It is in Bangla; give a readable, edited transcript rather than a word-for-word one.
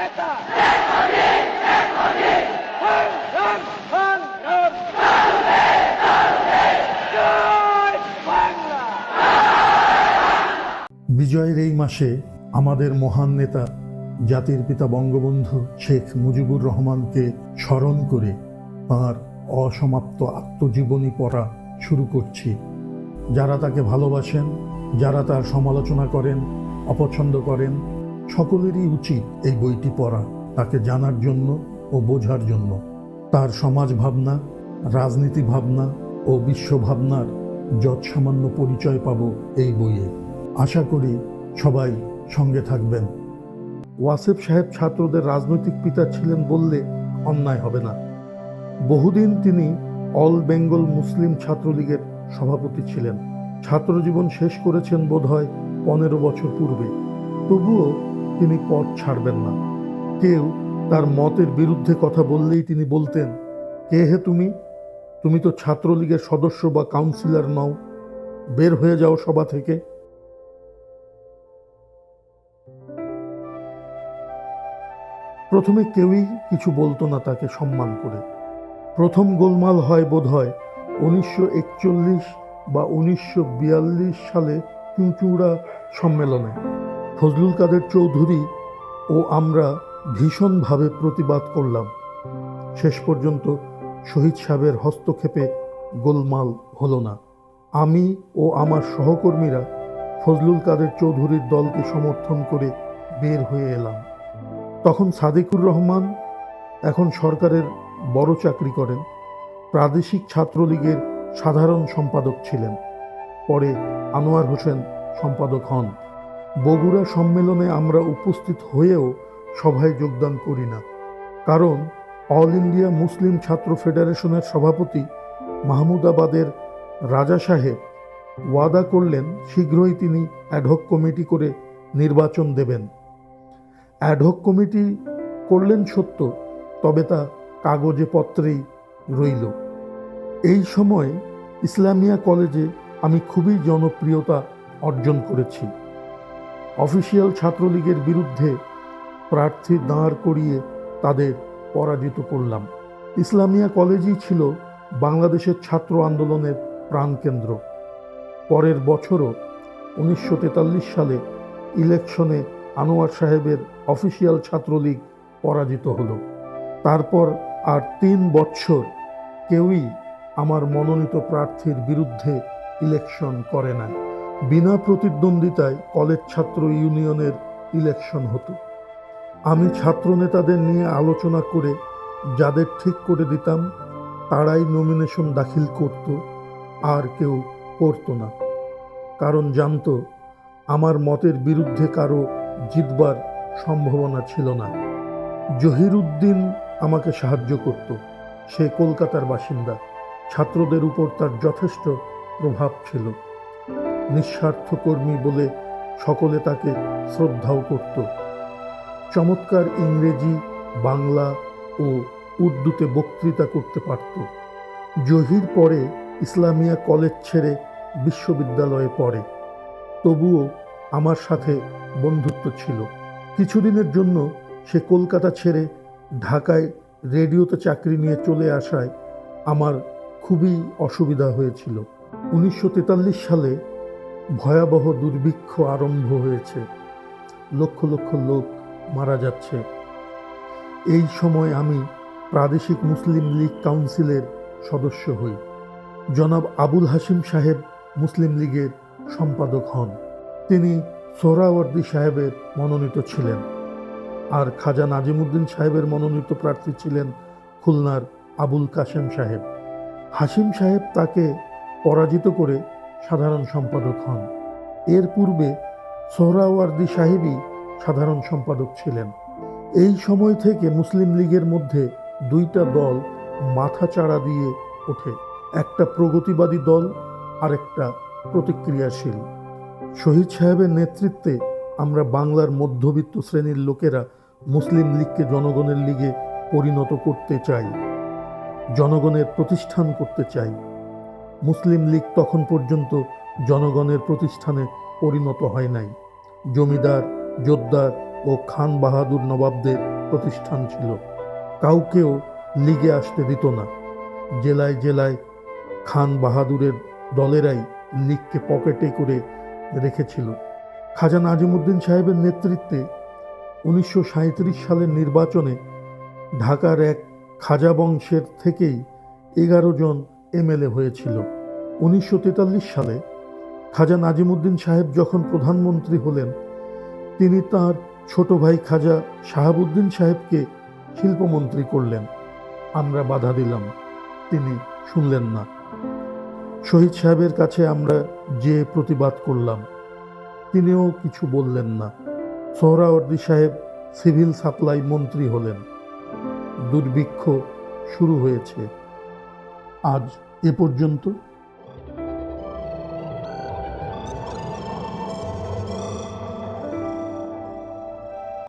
নেতা সংগ্রাম সংগ্রাম জয় বাংলা। বিজয়ের এই মাসে আমাদের মহান নেতা জাতির পিতা বঙ্গবন্ধু শেখ মুজিবুর রহমানকে স্মরণ করে তাঁর অসমাপ্ত আত্মজীবনী পড়া শুরু করছি। যারা তাকে ভালোবাসেন, যারা তার সমালোচনা করেন, অপছন্দ করেন, সকলেরই উচিত এই বইটি পড়া, তাকে জানার জন্য ও বোঝার জন্য। তার সমাজ ভাবনা, রাজনীতি ভাবনা ও বিশ্ব ভাবনার যৎসামান্য পরিচয় পাব এই বইয়ে। আশা করি সবাই সঙ্গে থাকবেন। ওয়াসেফ সাহেব ছাত্রদের রাজনৈতিক পিতা ছিলেন বললে অন্যায় হবে না। বহুদিন তিনি অল বেঙ্গল মুসলিম ছাত্রলীগের সভাপতি ছিলেন। ছাত্রজীবন শেষ করেছেন বোধহয় 15 বছর পূর্বে। তবুও তিনি পথ ছাড়বেন না। কেউ তার মতের বিরুদ্ধে কথা বললেই তিনি বলতেন, কে হে তুমি? তুমি তো ছাত্রলীগের সদস্য বা কাউন্সিলর নও, বের হয়ে যাও সভা থেকে। প্রথমে কেউই কিছু বলতো না তাকে সম্মান করে। প্রথম গোলমাল হয় বোধহয় 1941 বা 1942 সালে চুঁচুড়া সম্মেলনে। ফজলুল কাদের চৌধুরী ও আমরা ভীষণভাবে প্রতিবাদ করলাম। শেষ পর্যন্ত শহীদ সাহেবের হস্তক্ষেপে গোলমাল হলো না। আমি ও আমার সহকর্মীরা ফজলুল কাদের চৌধুরীর দলকে সমর্থন করে বের হয়ে এলাম। তখন সাদিকুর রহমান, এখন সরকারের বড় চাকরি করেন, প্রাদেশিক ছাত্রলীগের সাধারণ সম্পাদক ছিলেন। পরে আনোয়ার হোসেন সম্পাদক হন। বগুড়া সম্মেলনে আমরা উপস্থিত হয়েও সভায় যোগদান করি না, কারণ অল ইন্ডিয়া মুসলিম ছাত্র ফেডারেশনের সভাপতি মাহমুদাবাদের রাজা সাহেব ওয়াদা করলেন শীঘ্রই তিনি অ্যাডহক কমিটি করে নির্বাচন দেবেন। অ্যাডহক কমিটি করলেন সত্য, তবে তা কাগজে পত্রেই রইল। এই সময় ইসলামিয়া কলেজে আমি খুবই জনপ্রিয়তা অর্জন করেছি। অফিসিয়াল ছাত্রলীগের বিরুদ্ধে প্রার্থী দাঁড় করিয়ে তাদের পরাজিত করলাম। ইসলামিয়া কলেজই ছিল বাংলাদেশের ছাত্র আন্দোলনের প্রাণকেন্দ্র। পরের বছরও 1943 সালে ইলেকশনে আনোয়ার সাহেবের অফিসিয়াল ছাত্রলীগ পরাজিত হলো। তারপর আর 3 বছর কেউই আমার মনোনীত প্রার্থীর বিরুদ্ধে ইলেকশন করে না। বিনা প্রতিদ্বন্দ্বিতায় কলেজ ছাত্র ইউনিয়নের ইলেকশন হতো। আমি ছাত্র নেতাদের নিয়ে আলোচনা করে যাদের ঠিক করে দিতাম তারাই নমিনেশন দাখিল করত, আর কেউ করত না। কারণ জানতো আমার মতের বিরুদ্ধে কারো জিতবার সম্ভাবনা ছিল না। জহিরুদ্দিন আমাকে সাহায্য করত। সে কলকাতার বাসিন্দা। ছাত্রদের উপর তার যথেষ্ট প্রভাব ছিল। নিঃস্বার্থ কর্মী বলে সকলে তাকে শ্রদ্ধাও করত। চমৎকার ইংরেজি, বাংলা ও উর্দুতে বক্তৃতা করতে পারত। জহির পরে ইসলামিয়া কলেজ ছেড়ে বিশ্ববিদ্যালয়ে পড়ে। তবুও আমার সাথে বন্ধুত্ব ছিল। কিছুদিনের জন্য সে কলকাতা ছেড়ে ঢাকায় রেডিওতে চাকরি নিয়ে চলে আসায় আমার খুবই অসুবিধা হয়েছিল। 1943 সালে ভয়াবহ দুর্ভিক্ষ আরম্ভ হয়েছে। লক্ষ লক্ষ লোক মারা যাচ্ছে। এই সময় আমি প্রাদেশিক মুসলিম লীগ কাউন্সিলের সদস্য হই। জনাব আবুল হাশিম সাহেব মুসলিম লীগের সম্পাদক হন। তিনি সোহরাওয়ার্দী সাহেবের মনোনীত ছিলেন, আর খাজা নাজিমুদ্দিন সাহেবের মনোনীত প্রার্থী ছিলেন খুলনার আবুল কাশেম সাহেব। হাশিম সাহেব তাকে পরাজিত করে সাধারণ সম্পাদক হন। এর পূর্বে সোহরাওয়ার্দী সাহেবই সাধারণ সম্পাদক ছিলেন। এই সময় থেকে মুসলিম লীগের মধ্যে 2টা দল মাথাচাড়া দিয়ে ওঠে, একটা প্রগতিবাদী দল আর একটা প্রতিক্রিয়াশীল। শহীদ সাহেবের নেতৃত্বে আমরা বাংলার মধ্যবিত্ত শ্রেণীর লোকেরা মুসলিম লীগকে জনগণের লীগে পরিণত করতে চাই, জনগণের প্রতিষ্ঠান করতে চাই। মুসলিম লীগ তখন পর্যন্ত জনগণের প্রতিষ্ঠানে পরিণত হয় নাই। জমিদার, জোদ্দার ও খান বাহাদুর নবাবদের প্রতিষ্ঠান ছিল। কাউকেও লিগে আসতে দিত না। জেলায় জেলায় খান বাহাদুরের দলেরাই লীগকে পকেটে করে রেখেছিল। খাজা নাজিমুদ্দিন সাহেবের নেতৃত্বে 1937 সালের নির্বাচনে ঢাকার এক খাজা বংশের থেকেই 11 জন এমএলএ হয়েছিল। 1943 সালে খাজা নাজিমুদ্দিন সাহেব যখন প্রধানমন্ত্রী হলেন, তিনি তার ছোট ভাই খাজা শাহাবুদ্দিন সাহেবকে শিল্পমন্ত্রী করলেন। আমরা বাধা দিলাম, তিনি শুনলেন না। শহীদ সাহেবের কাছে আমরা যে প্রতিবাদ করলাম, তিনিও কিছু বললেন না। সোহরাওয়ার্দী সাহেব সিভিল সাপ্লাই মন্ত্রী হলেন। দুর্ভিক্ষ শুরু হয়েছে। আজ এ পর্যন্ত।